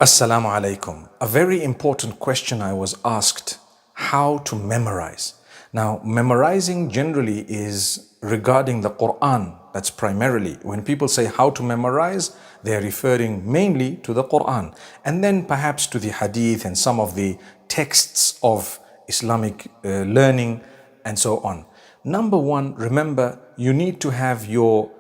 Assalamu alaikum. A very important question I was asked: how to memorize. Now, memorizing generally is regarding the Quran. That's primarily. When people say how to memorize, they are referring mainly to the Quran, and then perhaps to the Hadith and some of the texts of Islamic learning and so on. Number one, remember, you need to have your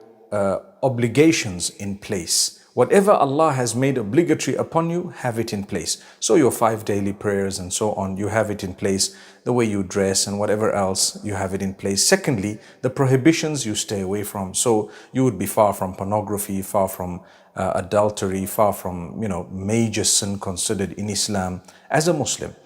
obligations in place. Whatever Allah has made obligatory upon you, have it in place. So your 5 daily prayers and so on, you have it in place. The way you dress and whatever else, you have it in place. Secondly, the prohibitions you stay away from. So you would be far from pornography, far from adultery, far from, major sin considered in Islam as a Muslim.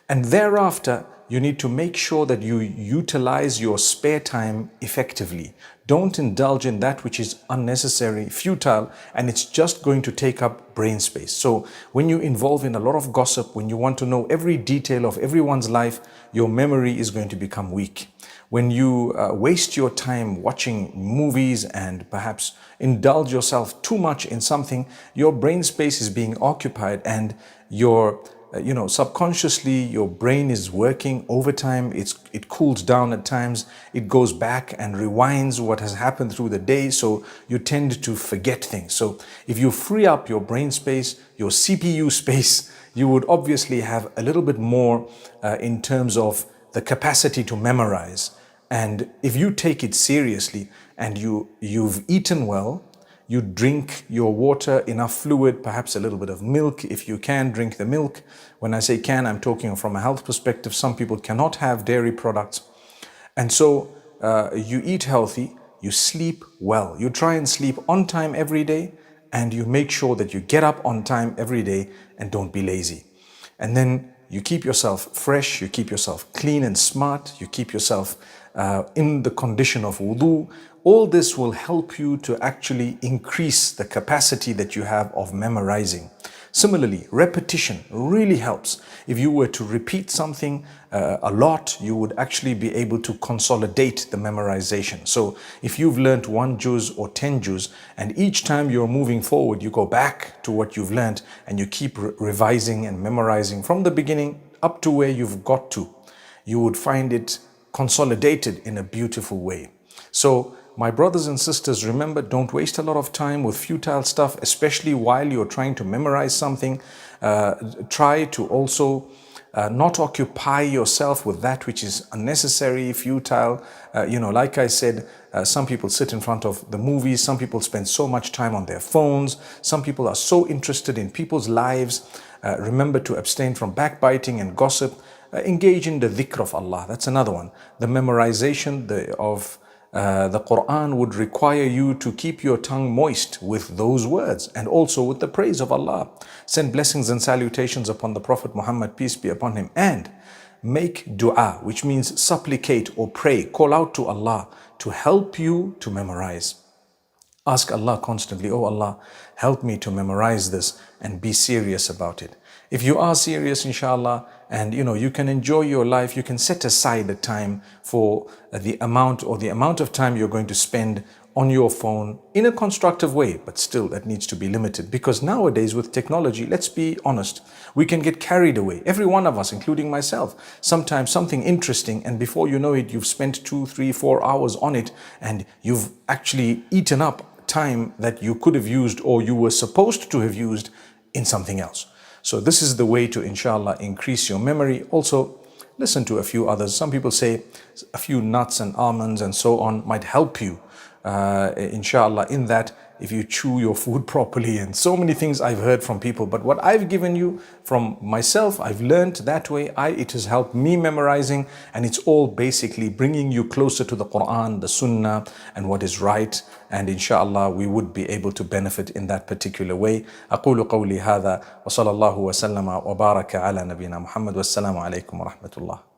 And thereafter, you need to make sure that you utilize your spare time effectively. Don't indulge in that which is unnecessary, futile, and it's just going to take up brain space. So when you involve in a lot of gossip, when you want to know every detail of everyone's life, your memory is going to become weak. When you waste your time watching movies and perhaps indulge yourself too much in something, your brain space is being occupied and your subconsciously your brain is working overtime. It cools down at times. It goes back and rewinds what has happened through the day. So you tend to forget things. So if you free up your brain space, your CPU space, you would obviously have a little bit more in terms of the capacity to memorize. And if you take it seriously and you've eaten well, you drink your water, enough fluid, perhaps a little bit of milk. If you can, drink the milk. When I say can, I'm talking from a health perspective. Some people cannot have dairy products. And so you eat healthy, you sleep well. You try and sleep on time every day, and you make sure that you get up on time every day and don't be lazy. And then you keep yourself fresh, you keep yourself clean and smart, you keep yourself in the condition of wudu. All this will help you to actually increase the capacity that you have of memorizing. Similarly, repetition really helps. If you were to repeat something a lot, you would actually be able to consolidate the memorization. So if you've learned 1 juz or 10 juz, and each time you're moving forward, you go back to what you've learned and you keep revising and memorizing from the beginning up to where you've got to, you would find it consolidated in a beautiful way. So my brothers and sisters, remember, don't waste a lot of time with futile stuff, especially while you're trying to memorize something. Try to also not occupy yourself with that which is unnecessary, futile. Like I said, some people sit in front of the movies. Some people spend so much time on their phones. Some people are so interested in people's lives. Remember to abstain from backbiting and gossip. Engage in the dhikr of Allah. That's another one. The memorization of the Quran would require you to keep your tongue moist with those words and also with the praise of Allah. Send blessings and salutations upon the Prophet Muhammad, peace be upon him, and make dua, which means supplicate or pray, call out to Allah to help you to memorize. Ask Allah constantly, oh Allah, help me to memorize this, and be serious about it. If you are serious, inshallah, and you can enjoy your life, you can set aside the time for the amount of time you're going to spend on your phone in a constructive way, but still that needs to be limited, because nowadays with technology, let's be honest, we can get carried away. Every one of us, including myself, sometimes something interesting, and before you know it, you've spent 2, 3, 4 hours on it, and you've actually eaten up time that you could have used or you were supposed to have used in something else. So this is the way to, inshallah, increase your memory. Also, listen to a few others. Some people say a few nuts and almonds and so on might help you, inshallah, in that if you chew your food properly, and so many things I've heard from people. But what I've given you from myself, I've learned that way. It has helped me memorizing, and it's all basically bringing you closer to the Quran, the Sunnah, and what is right. And inshallah, we would be able to benefit in that particular way. أقول قولي هذا وصلى الله وسلم وبارك على نبينا محمد والسلام عليكم ورحمة الله.